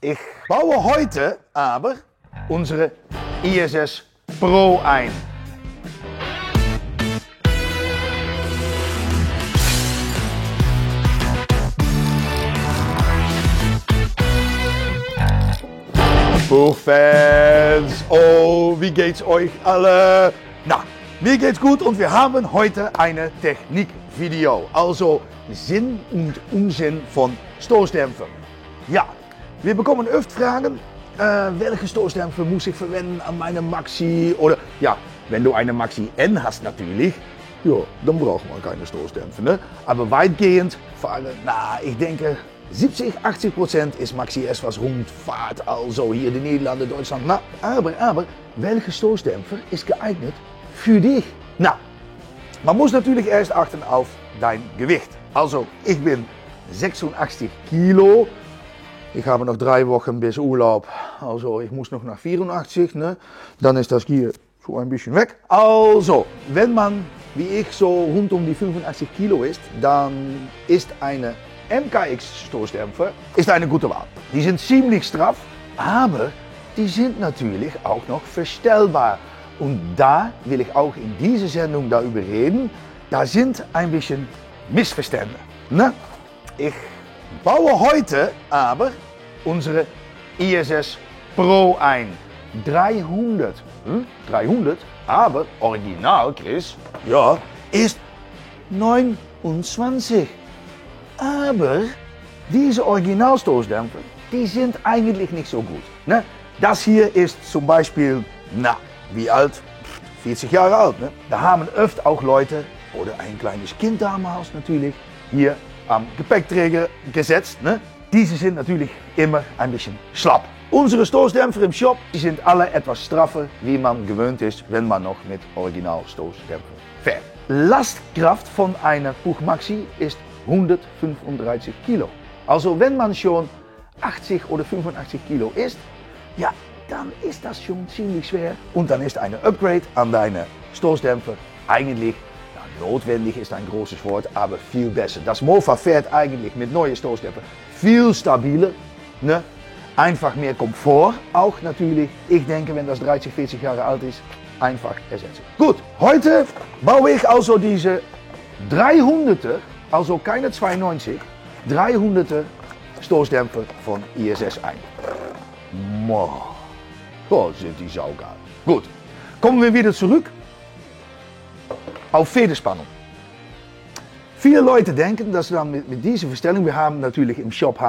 Ich baue heute aber unsere ISS Pro ein. Buchfans, oh, wie geht's euch alle? Na, mir geht's gut und wir haben heute eine Technikvideo, also Sinn und Unsinn von Stoßdämpfer. Ja, wir bekommen oft Fragen, welche Stoßdämpfer muss ich verwenden an meiner Maxi oder ja, wenn du eine Maxi N hast natürlich, ja, dann braucht man keine Stoßdämpfer, ne? Aber weitgehend fahren, na, ich denke 70-80% ist Maxi S was rundfahrt, also hier in den Niederlanden, Deutschland. Na, aber welche Stoßdämpfer ist geeignet für dich? Na, man muss natürlich erst achten auf dein Gewicht. Also, ich bin 86 Kilo. Ich habe noch 3 Wochen bis Urlaub, also ich muss noch nach 84, ne? Dann ist das hier so ein bisschen weg. Also, wenn man wie ich so rund um die 85 Kilo ist, dann ist eine MKX Stoßdämpfer eine gute Wahl. Die sind ziemlich straff, aber die sind natürlich auch noch verstellbar. Und da will ich auch in dieser Sendung darüber reden. Da sind ein bisschen Missverständnisse. Ne? Ich baue heute aber unsere ISS Pro ein. 300, aber original, Chris, ja, ist 29. Aber diese Originalstoßdämpfer, die sind eigentlich nicht so gut. Ne? Das hier ist zum Beispiel, na, wie alt? 40 Jahre alt. Ne? Da haben oft auch Leute oder ein kleines Kind damals natürlich hier am Gepäckträger gesetzt. Ne? Diese sind natürlich immer ein bisschen schlapp. Unsere Stoßdämpfer im Shop, die sind alle etwas straffer, wie man gewöhnt ist, wenn man noch mit Originalstoßdämpfer fährt. Lastkraft von einer Puch Maxi ist 135 Kilo. Also wenn man schon 80 oder 85 Kilo ist, ja, dann ist das schon ziemlich schwer. Und dann ist eine Upgrade an deine Stoßdämpfer eigentlich, ja, notwendig ist ein großes Wort, aber viel besser. Das Mofa fährt eigentlich mit neuen Stoßdämpfer viel stabiler, ne? Einfach mehr Komfort, auch natürlich, ich denke, wenn das 30, 40 Jahre alt ist, einfach ersetzen. Gut, heute baue ich also diese 300er, also keine 92, 300er Stoßdämpfer von ISS ein. Oh, sind die saugeil. Gut, kommen wir wieder zurück auf Federspannung. Viele Leute denken, dass dann mit dieser Verstellung, wir haben natürlich im Shop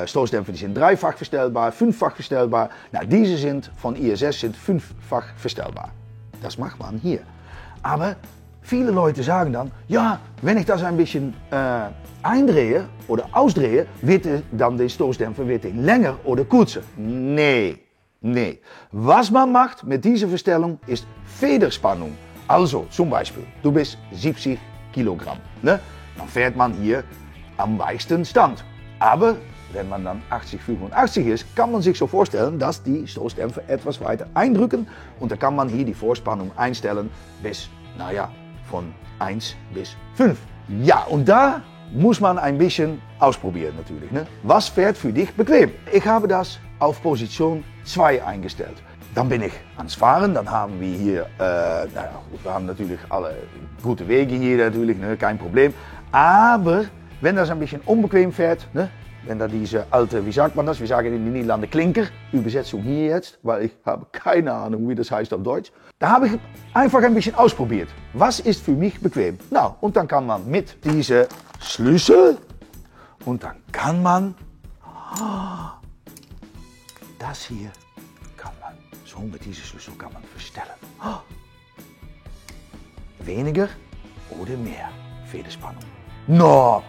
Stoßdämpfer, die sind 3-fach verstellbar, 5-fach verstellbar. Na, diese sind von ISS sind 5-fach verstellbar. Das macht man hier. Aber viele Leute sagen dann, ja, wenn ich das ein bisschen eindrehe oder ausdrehe, wird dann der Stoßdämpfer länger oder kürzer. Nee. Was man macht mit dieser Verstellung ist Federspannung. Also zum Beispiel, du bist 70 Kilogramm. Ne? Dann fährt man hier am weichsten Stand. Aber wenn man dann 80, 85 ist, kann man sich so vorstellen, dass die Stoßdämpfer etwas weiter eindrücken. Und da kann man hier die Vorspannung einstellen bis, naja, von 1 bis 5. Ja, und da muss man ein bisschen ausprobieren natürlich. Ne? Was fährt für dich bequem? Ich habe das auf Position 2 eingestellt. Dann bin ich ans Fahren, dann haben wir hier, wir haben natürlich alle gute Wege hier natürlich, ne, kein Problem. Aber wenn das ein bisschen unbequem fährt, ne, wenn da diese alte, wie sagt man das, wir sagen in den Niederlanden Klinker, Übersetzung hier jetzt, weil ich habe keine Ahnung, wie das heißt auf Deutsch. Da habe ich einfach ein bisschen ausprobiert. Was ist für mich bequem? Nou, und dann kann man mit diese Schlüssel und dann kann man das hier so mit diesem Schlüssel kann man verstellen. Weniger oder mehr Federspannung. No,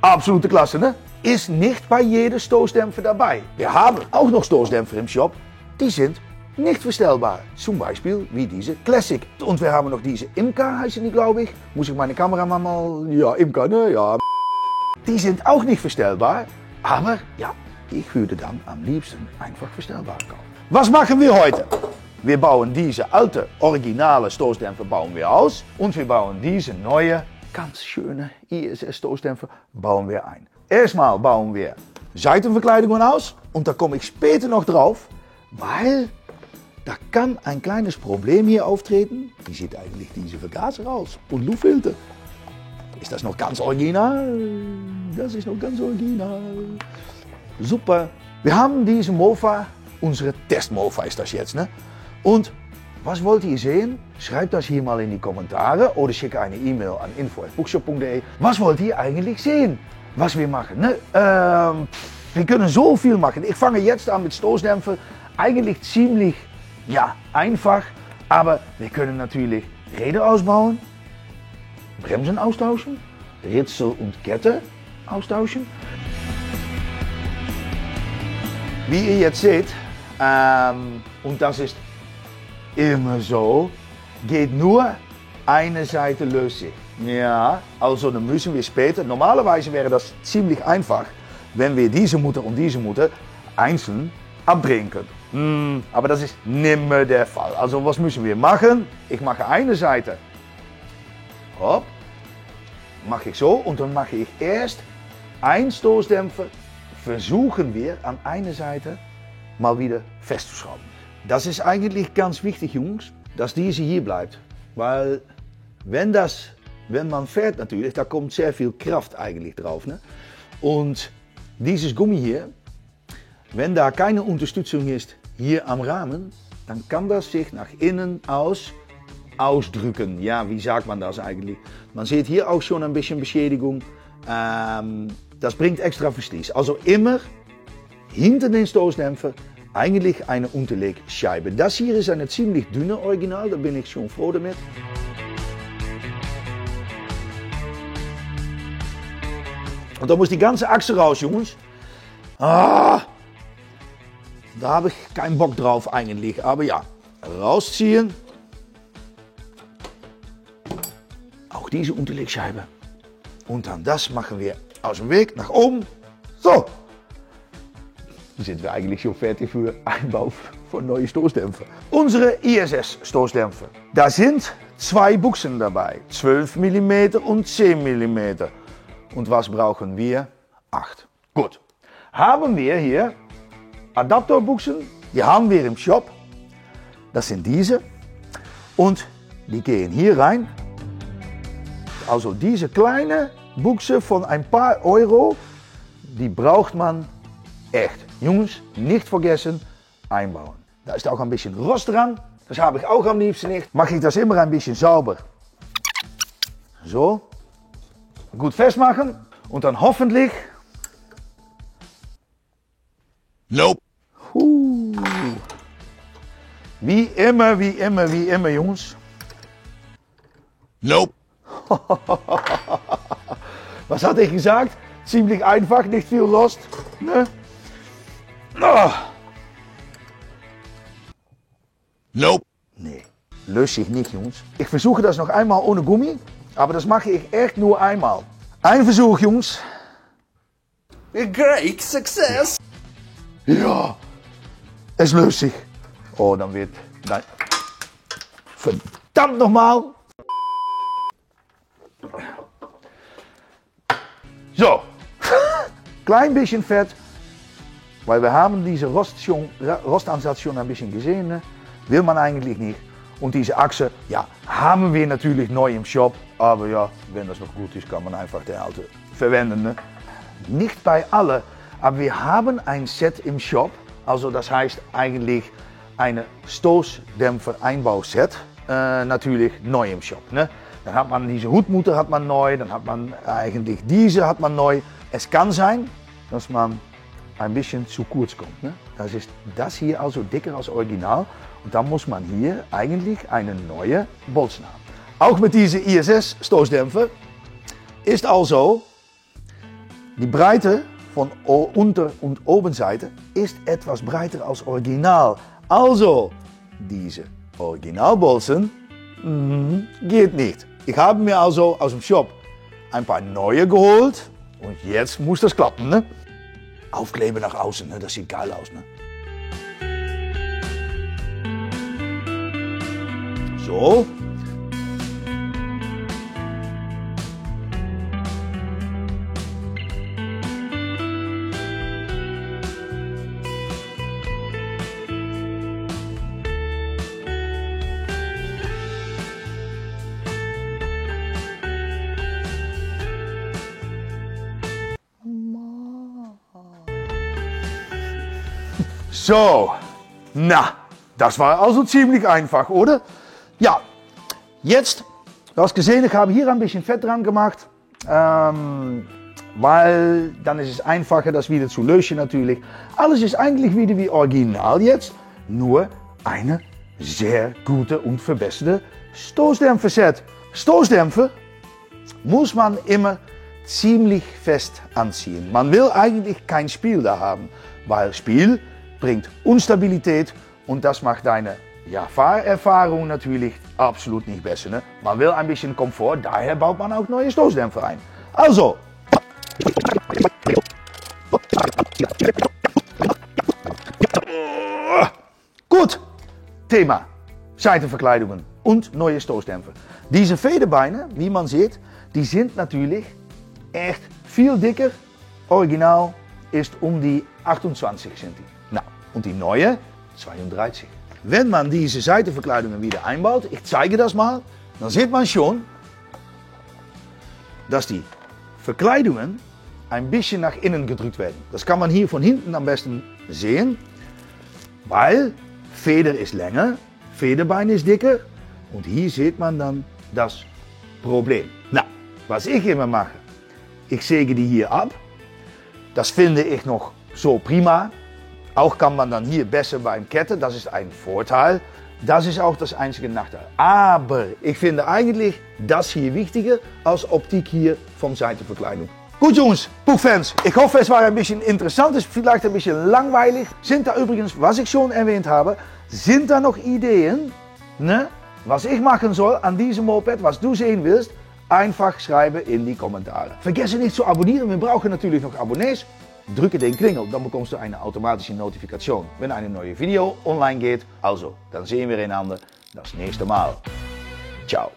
absolute Klasse, ne? Ist nicht bei jedem Stoßdämpfer dabei. Wir haben auch noch Stoßdämpfer im Shop, die sind nicht verstellbar. Zum Beispiel wie diese Classic. Und wir haben noch diese Imca, heißen die, glaube ich. Muss ich meine Kameramann mal, ja, Imca, ne? Ja. Die sind auch nicht verstellbar, aber ja, ich würde dann am liebsten einfach verstellbar kaufen. Was machen wir heute? Wir bauen diese alte, originale Stoßdämpfer bauen wir aus und wir bauen diese neue, ganz schöne ISS Stoßdämpfer bauen wir ein. Erstmal bauen wir Seitenverkleidungen aus und da komme ich später noch drauf, weil da kann ein kleines Problem hier auftreten. Wie sieht eigentlich diese Vergaser aus? Und Luftfilter. Ist das noch ganz original? Das ist noch ganz original. Super. Wir haben diese Mofa, unsere Test-Mofa ist das jetzt. Ne? Und was wollt ihr sehen? Schreibt das hier mal in die Kommentare oder schickt eine E-Mail an info@bookshop.de. Was wollt ihr eigentlich sehen, was wir machen? Ne? Wir können so viel machen. Ich fange jetzt an mit Stoßdämpfer. Eigentlich ziemlich einfach, aber wir können natürlich Räder ausbauen, Bremsen austauschen, Ritzel und Kette austauschen. Wie ihr jetzt seht, und das ist immer so, geht nur eine Seite löst sich. Ja, also dann müssen wir später, normalerweise wäre das ziemlich einfach, wenn wir diese Mutter und diese Mutter einzeln abdrehen können. Aber das ist nimmer der Fall. Also was müssen wir machen? Ich mache eine Seite, hopp, mache ich so und dann mache ich erst einen Stoßdämpfer, versuchen wir an einer Seite mal wieder festzuschrauben. Das ist eigentlich ganz wichtig, Jungs, dass diese hier bleibt. Weil wenn man fährt natürlich, da kommt sehr viel Kraft eigentlich drauf. Ne? Und dieses Gummi hier, wenn da keine Unterstützung ist hier am Rahmen, dann kann das sich nach innen ausdrücken. Ja, wie sagt man das eigentlich? Man sieht hier auch schon ein bisschen Beschädigung. Das bringt extra Verschleiß. Also immer hinter den Stoßdämpfer eigentlich eine Unterlegscheibe. Das hier ist eine ziemlich dünne Original, da bin ich schon froh damit. Und da muss die ganze Achse raus, Jungs. Da habe ich keinen Bock drauf eigentlich, aber ja, rausziehen. Auch diese Unterlegscheibe. Und dann das machen wir aus dem Weg nach oben. So. Dann sind wir eigentlich schon fertig für Einbau von neuen Stoßdämpfer. Unsere ISS Stoßdämpfer. Da sind zwei Buchsen dabei. 12 mm und 10 mm. Und was brauchen wir? 8. Gut. Haben wir hier Adapterbuchsen. Die haben wir im Shop. Das sind diese. Und die gehen hier rein. Also diese kleine Buchse von ein paar Euro, die braucht man echt. Jungs, nicht vergessen, einbauen. Da ist auch ein bisschen Rost dran. Das habe ich auch am liebsten nicht. Mache ich das immer ein bisschen sauber. So. Gut festmachen. Und dann hoffentlich. Nope. Wie immer, Jungs. Nope. Was hatte ich gesagt? Ziemlich einfach, nicht viel Rost. Ne? Nope. Nee, löst sich nicht, Jungs. Ich versuche das noch einmal ohne Gummi, aber das mache ich echt nur einmal. Ein Versuch, Jungs. Great success. Ja, es löst sich. Oh, dann wird... Nein. Verdammt nochmal. So. Klein bisschen Fett. Weil wir haben diese Rostansatz schon ein bisschen gesehen. Ne? Will man eigentlich nicht. Und diese Achse, ja, haben wir natürlich neu im Shop. Aber ja, wenn das noch gut ist, kann man einfach die alte verwenden. Ne? Nicht bei alle, aber wir haben ein Set im Shop. Also das heißt eigentlich eine Stoßdämpfer-Einbauset. Natürlich neu im Shop. Ne? Dann hat man diese Hutmutter hat man neu, dann hat man eigentlich diese hat man neu. Es kann sein, dass man ein bisschen zu kurz kommt. Ne? Das ist das hier also dicker als Original und dann muss man hier eigentlich eine neue Bolzen haben. Auch mit diese ISS Stoßdämpfer ist also die Breite von Unter- und Obenseite ist etwas breiter als Original. Also diese Originalbolzen geht nicht. Ich habe mir also aus dem Shop ein paar neue geholt und jetzt muss das klappen. Ne? Aufkleben nach außen, ne? Das sieht geil aus. Ne? So. So, na, das war also ziemlich einfach, oder? Ja, jetzt, du hast gesehen, ich habe hier ein bisschen Fett dran gemacht, weil dann ist es einfacher, das wieder zu löschen natürlich. Alles ist eigentlich wieder wie original jetzt, nur eine sehr gute und verbesserte Stoßdämpferset. Stoßdämpfer muss man immer ziemlich fest anziehen. Man will eigentlich kein Spiel da haben, weil Spiel bringt Unstabilität und das macht deine Fahrerfahrung natürlich absolut nicht besser. Ne? Man will ein bisschen Komfort, daher baut man auch neue Stoßdämpfer ein. Also, gut, Thema Seitenverkleidungen und neue Stoßdämpfer. Diese Federbeine, wie man sieht, die sind natürlich echt viel dicker. Original ist um die 28 cm. Nou, und die neue 32. Wenn man diese Seitenverkleidungen wieder einbaut, ich zeige das mal, dann sieht man schon, dass die Verkleidungen ein bisschen nach innen gedrückt werden. Das kann man hier von hinten am besten sehen, weil Feder ist länger, Federbein ist dicker und hier sieht man dann das Problem. Na, was ich immer mache, ich säge die hier ab. Das finde ich noch so prima. Auch kann man dann hier besser beim Ketten, das ist ein Vorteil. Das ist auch das einzige Nachteil. Aber ich finde eigentlich das hier wichtiger als Optik hier vom Seitenverkleidung. Gut Jungs, Buchfans, ich hoffe es war ein bisschen interessant, es ist vielleicht ein bisschen langweilig. Sind da übrigens, was ich schon erwähnt habe, sind da noch Ideen, ne? Was ich machen soll an diesem Moped, was du sehen willst? Einfach schreiben in die Kommentare. Vergesse nicht zu abonnieren, wir brauchen natürlich noch Abonnees. Drücke den Klingel, dann bekommst du eine automatische Notifikation, wenn eine neue Video online geht. Also, dann sehen wir einander das nächste Mal. Ciao.